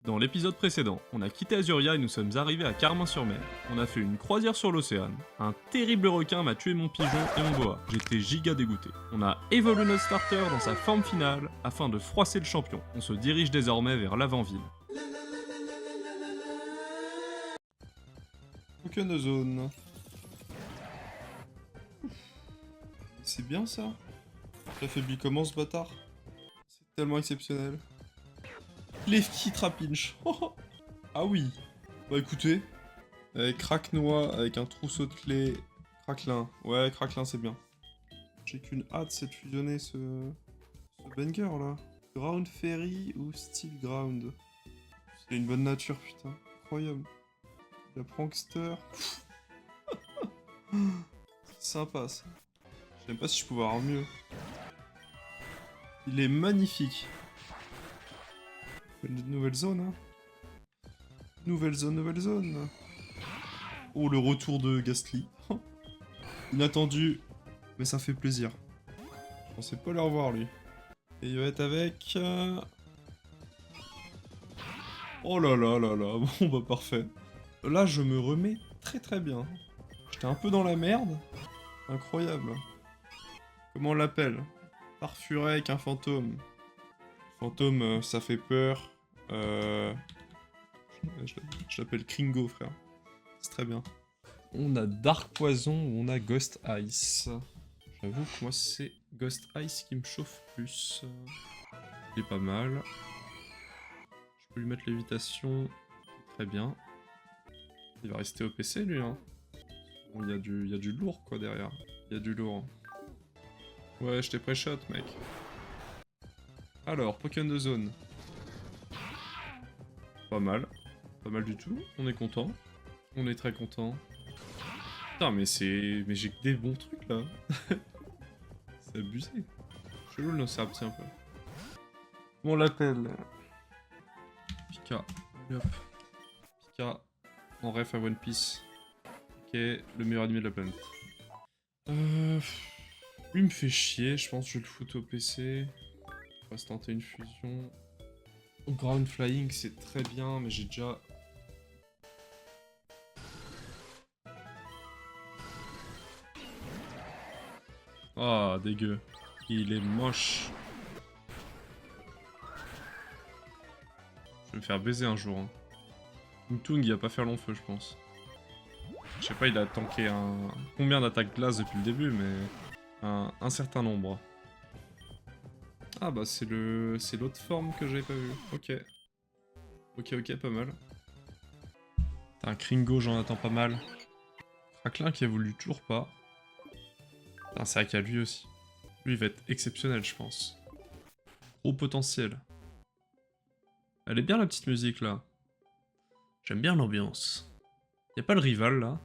Dans l'épisode précédent, on a quitté Azuria et nous sommes arrivés à Carmin-sur-Mer. On a fait une croisière sur l'océan. Un terrible requin m'a tué mon pigeon et mon boa. J'étais giga dégoûté. On a évolué notre starter dans sa forme finale afin de froisser le champion. On se dirige désormais vers l'avant-ville. Aucune zone. C'est bien ça. J'affaiblis comment ce bâtard? C'est tellement exceptionnel. Lefty Trapinch. Ah oui. Bah écoutez. Craque-noix avec un trousseau de clés. Craquelin. Ouais, Craquelin c'est bien. J'ai qu'une hâte, c'est de fusionner ce banger là. Ground Fairy ou Steel Ground. C'est une bonne nature, putain. Incroyable. La prankster. C'est sympa ça. Je sais même pas si je pouvais avoir mieux. Il est magnifique. Une nouvelle zone, hein. Nouvelle zone, nouvelle zone. Oh, le retour de Ghastly. Inattendu, mais ça fait plaisir. Je pensais pas le revoir, lui. Et il va être avec... Oh là là là là, bon bah parfait. Là, je me remets très très bien. J'étais un peu dans la merde. Incroyable. Comment on l'appelle? Parfuré avec un fantôme. Fantôme, ça fait peur. Je l'appelle Kringo, frère. C'est très bien. On a Dark Poison ou on a Ghost Ice. J'avoue que moi, c'est Ghost Ice qui me chauffe plus. Il est pas mal. Je peux lui mettre lévitation. Très bien. Il va rester au PC, lui, hein. Bon, il y a du lourd, quoi, derrière. Il y a du lourd. Ouais, je t'ai pré-shot, mec. Alors, Pokémon de zone. Pas mal. Pas mal du tout. On est content. On est très content. Putain, mais c'est... Mais j'ai que des bons trucs, là. C'est abusé. Chelou le Nosferatu, un peu. Comment on l'appelle? Pika. Allez, hop. Pika. En ref à One Piece. Ok, le meilleur anime de la planète. Lui me fait chier, je pense que je vais le foutre au PC. On va se tenter une fusion. Ground Flying, c'est très bien, mais j'ai déjà... Ah, dégueu. Il est moche. Je vais me faire baiser un jour. Hein. Tung, il va pas faire long feu, je pense. Je sais pas, il a tanké combien d'attaques glace depuis le début, mais... Un certain nombre. Ah bah c'est l'autre forme que j'avais pas vu. Ok. Ok, pas mal. T'as un Kringo, j'en attends pas mal. Craquelin qui évolue toujours pas. C'est vrai qu'il y a lui aussi. Lui, il va être exceptionnel, je pense. Gros potentiel. Elle est bien la petite musique, là. J'aime bien l'ambiance. Y a pas le rival, là.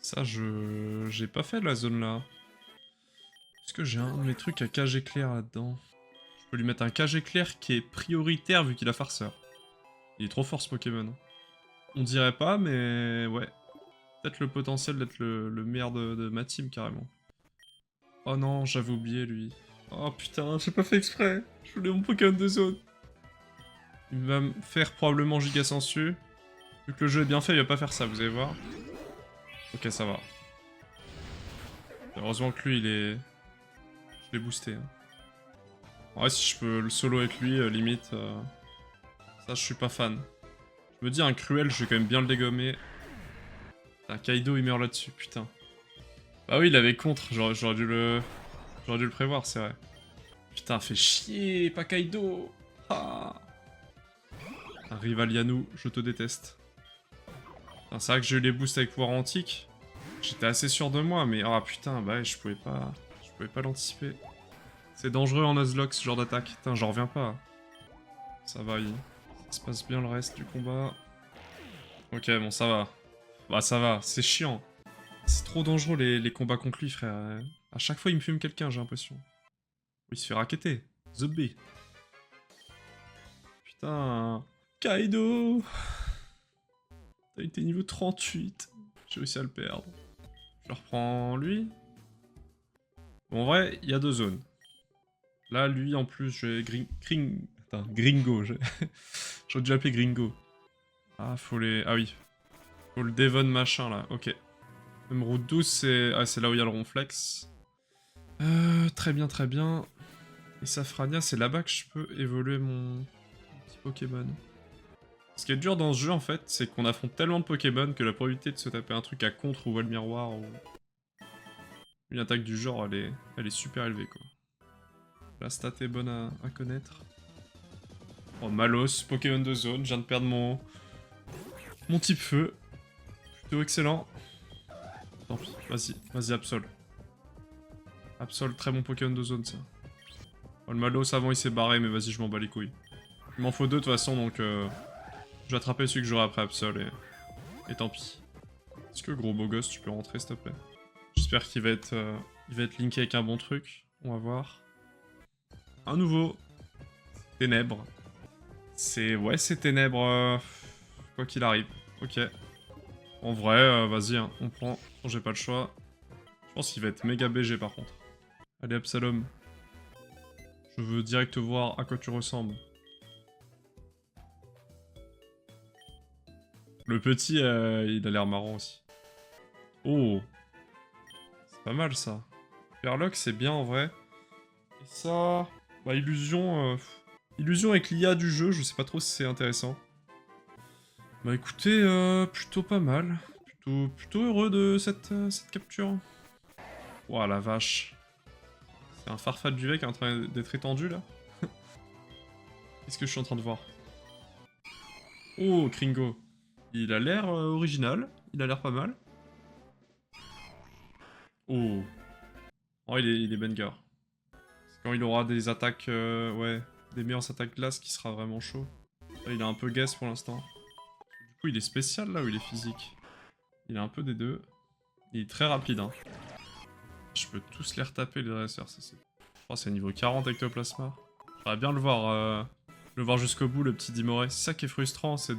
Ça, j'ai pas fait la zone, là. Est-ce que j'ai un de mes trucs à cage éclair, là-dedans? Je peux lui mettre un cage éclair qui est prioritaire, vu qu'il a farceur. Il est trop fort, ce Pokémon. On dirait pas, mais... ouais. Peut-être le potentiel d'être le meilleur de ma team, carrément. Oh non, j'avais oublié, lui. Oh putain, j'ai pas fait exprès. Je voulais mon Pokémon de zone. Il va me faire probablement giga sensu. Vu que le jeu est bien fait, il va pas faire ça, vous allez voir. Ok, ça va. Heureusement que lui, il est... Je l'ai boosté. Hein. Ouais, si je peux le solo avec lui, limite... Ça, je suis pas fan. Je me dis, un Cruel, je vais quand même bien le dégommer. Un Kaido, il meurt là-dessus, putain. Bah oui, il avait contre, j'aurais dû le prévoir, c'est vrai. Putain, fait chier, pas Kaido. Ah. Un rival Yanou, je te déteste. C'est vrai que j'ai eu les boosts avec pouvoir antique. J'étais assez sûr de moi, mais ah putain, bah je pouvais pas l'anticiper. C'est dangereux en Nuzlocke, ce genre d'attaque. Putain, j'en reviens pas. Ça va, ça se passe bien le reste du combat. Ok, bon, ça va. Bah ça va, c'est chiant. C'est trop dangereux les combats contre lui, frère. À chaque fois, il me fume quelqu'un, j'ai l'impression. Il se fait racketter. The B. Putain. Kaido. T'as été niveau 38. J'ai réussi à le perdre. Je reprends lui. Bon, en vrai, il y a deux zones. Là, lui, en plus, j'ai Gringo. J'aurais dû l'appeler Gringo. Ah, faut les... Ah oui. Faut le Devon machin, là. Ok. Même route 12, c'est... Ah, c'est là où il y a le ronflex. Très bien, très bien. Et Safrania, c'est là-bas que je peux évoluer mon petit Pokémon. Ce qui est dur dans ce jeu, en fait, c'est qu'on affronte tellement de Pokémon que la probabilité de se taper un truc à contre ou voile miroir ou... une attaque du genre, elle est super élevée, quoi. La stat est bonne à connaître. Oh, Malos, Pokémon de zone, je viens de perdre mon type feu. Plutôt excellent. Tant pis, vas-y, Absol. Absol, très bon Pokémon de zone, ça. Oh, le Malos, avant, il s'est barré, mais vas-y, je m'en bats les couilles. Il m'en faut deux, de toute façon, donc... je vais attraper celui que j'aurai après Absol, et tant pis. Est-ce que, gros beau gosse, tu peux rentrer, s'il te plaît? J'espère qu'il va être linké avec un bon truc. On va voir. Un nouveau. Ténèbres. Ouais, c'est Ténèbres. Quoi qu'il arrive. Ok. En vrai, vas-y, hein, on prend. Bon, j'ai pas le choix. Je pense qu'il va être méga BG par contre. Allez, Absalom. Je veux direct voir à quoi tu ressembles. Le petit, il a l'air marrant aussi. Oh. C'est pas mal ça. Perlock, c'est bien en vrai. Et ça... Bah, Illusion... Illusion avec l'IA du jeu, je sais pas trop si c'est intéressant. Bah écoutez, plutôt pas mal. Plutôt heureux de cette capture. Ouah la vache. C'est un Farfad duvet qui est en train d'être étendu là. Qu'est-ce que je suis en train de voir? Oh, Kringo. Il a l'air original, il a l'air pas mal. Oh. Oh, il est banger. C'est quand il aura des attaques, ouais, des meilleures attaques glace qui sera vraiment chaud. Là, il est un peu guess pour l'instant. Du coup, il est spécial là ou il est physique? Il a un peu des deux. Il est très rapide, hein. Je peux tous les retaper, les dresseurs, ça c'est... Oh, c'est niveau 40 Ectoplasma. J'aimerais bien le voir jusqu'au bout, le petit Dimoré. C'est ça qui est frustrant, c'est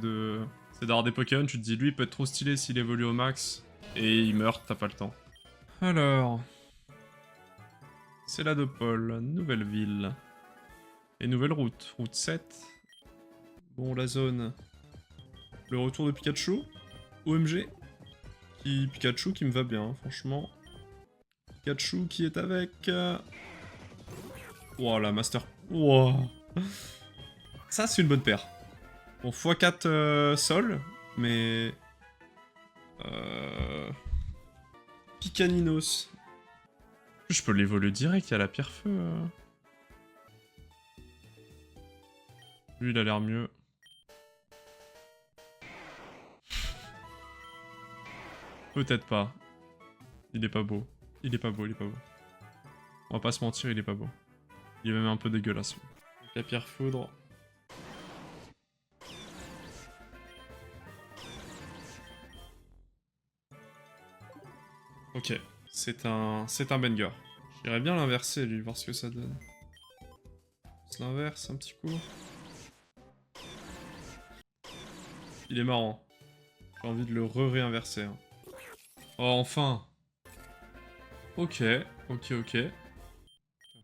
d'avoir des Pokémon, tu te dis, lui, il peut être trop stylé s'il évolue au max, et il meurt, t'as pas le temps. Alors... C'est la de Paul, nouvelle ville. Et nouvelle route, route 7. Bon, la zone... Le retour de Pikachu, OMG. Pikachu qui me va bien, franchement. Pikachu qui est avec... Wow, la Master... Wow. Ça, c'est une bonne paire. Bon, x4 sol, mais... Picaninos. Je peux l'évoluer direct, il y a la pierre feu. Lui, il a l'air mieux. Peut-être pas. Il est pas beau. Il est pas beau, il est pas beau. On va pas se mentir, il est pas beau. Il est même un peu dégueulasse. La pierre foudre. Ok, c'est un banger. J'irais bien l'inverser lui, voir ce que ça donne. On se l'inverse un petit coup. Il est marrant. J'ai envie de le réinverser. Hein. Oh, enfin. Ok.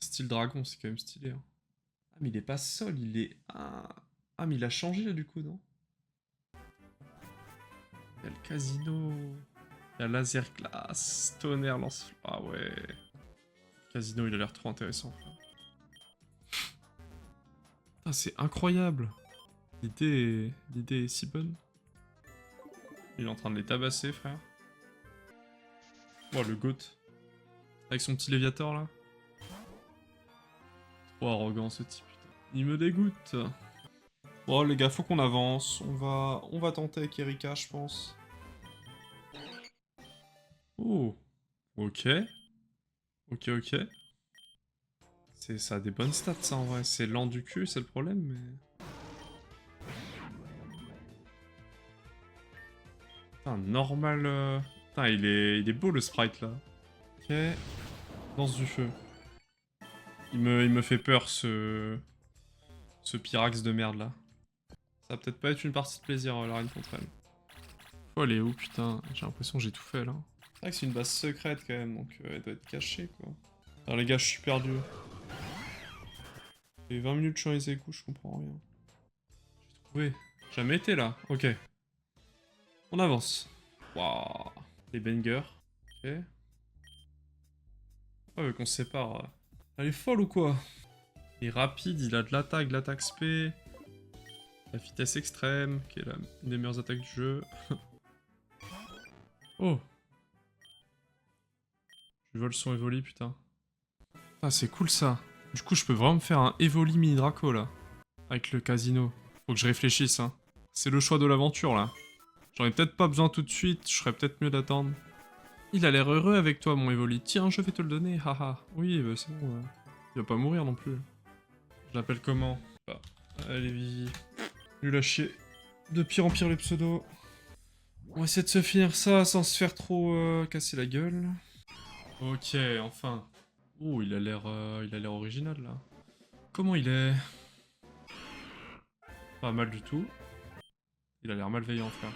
Style dragon, c'est quand même stylé. Hein. Ah, mais il est pas sol, il est... Ah, mais il a changé là, du coup, non? Il y a le casino... Il y a laser glace, tonnerre, lance... Ah ouais... Casino, il a l'air trop intéressant. Ah, c'est incroyable. L'idée est si bonne. Il est en train de les tabasser, frère. Oh, le goat. Avec son petit Léviator, là. Trop arrogant, ce type, putain. Il me dégoûte. Bon, les gars, faut qu'on avance. On va tenter avec Erika, je pense. Oh. Ok. Ok. Ça a des bonnes stats, ça, en vrai. C'est lent du cul, c'est le problème, mais... Putain, normal... Putain, il est beau, le sprite, là. Ok. Danse du feu. Il me fait peur, ce Pyrax de merde, là. Ça va peut-être pas être une partie de plaisir, la reine contre elle. Oh, elle est où, putain? J'ai l'impression que j'ai tout fait, là. C'est vrai que c'est une base secrète, quand même, donc elle doit être cachée, quoi. Alors, les gars, je suis perdu. J'ai 20 minutes sur les échos, je comprends rien. Oui, jamais été là. Ok. On avance. Waouh. Les bangers. Ok. Ah, qu'on se sépare. Elle est folle ou quoi? Il est rapide, il a de l'attaque spé. La vitesse extrême, qui est une des meilleures attaques du jeu. Oh. Je vole son Evoli, putain. Ah, c'est cool ça. Du coup, je peux vraiment me faire un Evoli mini Draco là. Avec le casino. Faut que je réfléchisse, hein. C'est le choix de l'aventure là. J'en ai peut-être pas besoin tout de suite, je serais peut-être mieux d'attendre. Il a l'air heureux avec toi, mon Evoli. Tiens, je vais te le donner, haha. Oui, bah, c'est bon. Il va pas mourir non plus. Je l'appelle comment? Bah, allez, Vivi. Nul à chier. De pire en pire les pseudos. On va essayer de se finir ça sans se faire trop casser la gueule. Ok, enfin. Oh, il a l'air original là. Comment il est? Pas mal du tout. Il a l'air malveillant, frère.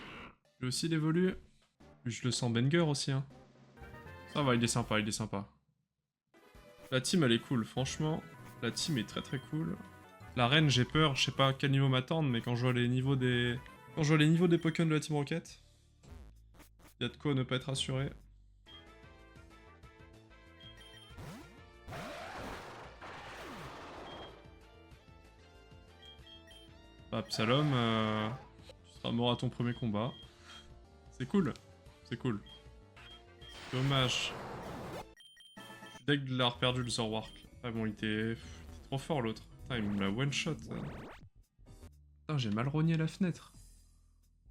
Lui aussi, il évolue. Lui, je le sens banger aussi, hein. Ça va, il est sympa, il est sympa. La team, elle est cool, franchement. La team est très très cool. La reine, j'ai peur, je sais pas à quel niveau m'attendre, mais quand je vois les niveaux des... Quand je vois les niveaux des Pokémon de la Team Rocket, y a de quoi ne pas être assuré. Bah, Absalom, tu seras mort à ton premier combat. C'est cool, c'est cool. Dommage. Je suis deg de l'avoir perdu le Zorwark. Ah bon, il était trop fort l'autre. Putain, il me l'a one shot. Putain, j'ai mal rogné la fenêtre.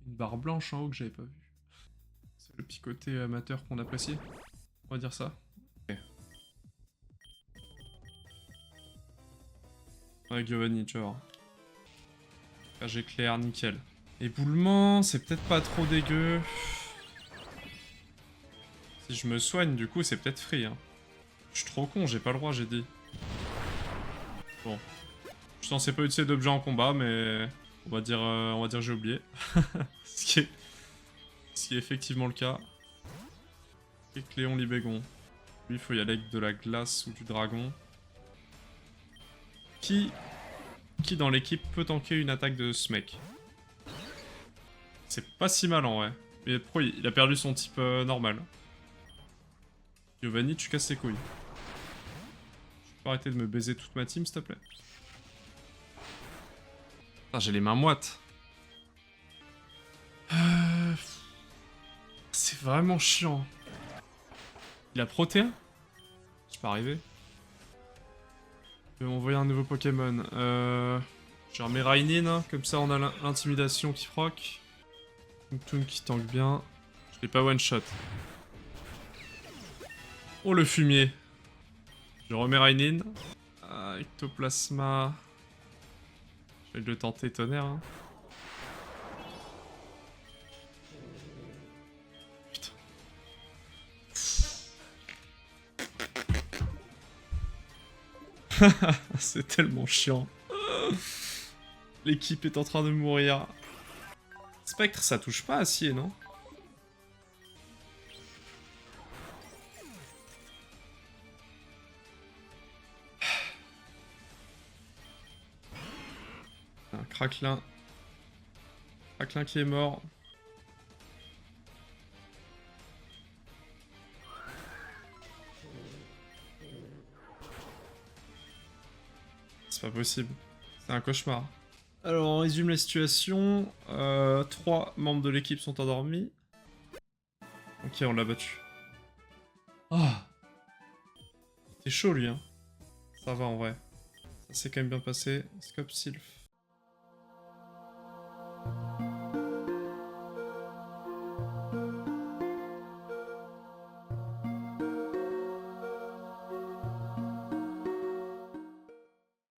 Une barre blanche en haut que j'avais pas vue. C'est le petit côté amateur qu'on apprécie. On va dire ça. Ok. Ouais, Giovanni, tu vois. Cage éclair, nickel. Éboulement, c'est peut-être pas trop dégueu. Si je me soigne, du coup, c'est peut-être free. Hein. Je suis trop con, j'ai pas le droit, j'ai dit. Bon. Je suis censé pas utiliser d'objets en combat, mais... On va dire que j'ai oublié. Ce qui est effectivement le cas. Et Cléon Libégon. Lui, il faut y aller avec de la glace ou du dragon. Qui dans l'équipe peut tanker une attaque de ce mec? C'est pas si mal en vrai. Mais pro, il a perdu son type normal. Giovanni, tu casses les couilles. Je peux arrêter de me baiser toute ma team, s'il te plaît? Putain, j'ai les mains moites. C'est vraiment chiant. Il a protéin? Je peux arriver. Je vais m'envoyer un nouveau Pokémon. Je remets Rainin, hein, comme ça on a l'intimidation qui proc. Toon qui tank bien. Je l'ai pas one shot. Oh le fumier. Je remets Rainin. Ectoplasma. Je vais le tenter tonnerre. Hein. Putain. C'est tellement chiant. L'équipe est en train de mourir. Spectre, ça touche pas acier, non? Un craquelin. Craquelin qui est mort. C'est pas possible. C'est un cauchemar. Alors, on résume la situation. 3 membres de l'équipe sont endormis. Ok, on l'a battu. Ah, c'est chaud, lui, hein. Ça va, en vrai. Ça s'est quand même bien passé. Scope Sylph.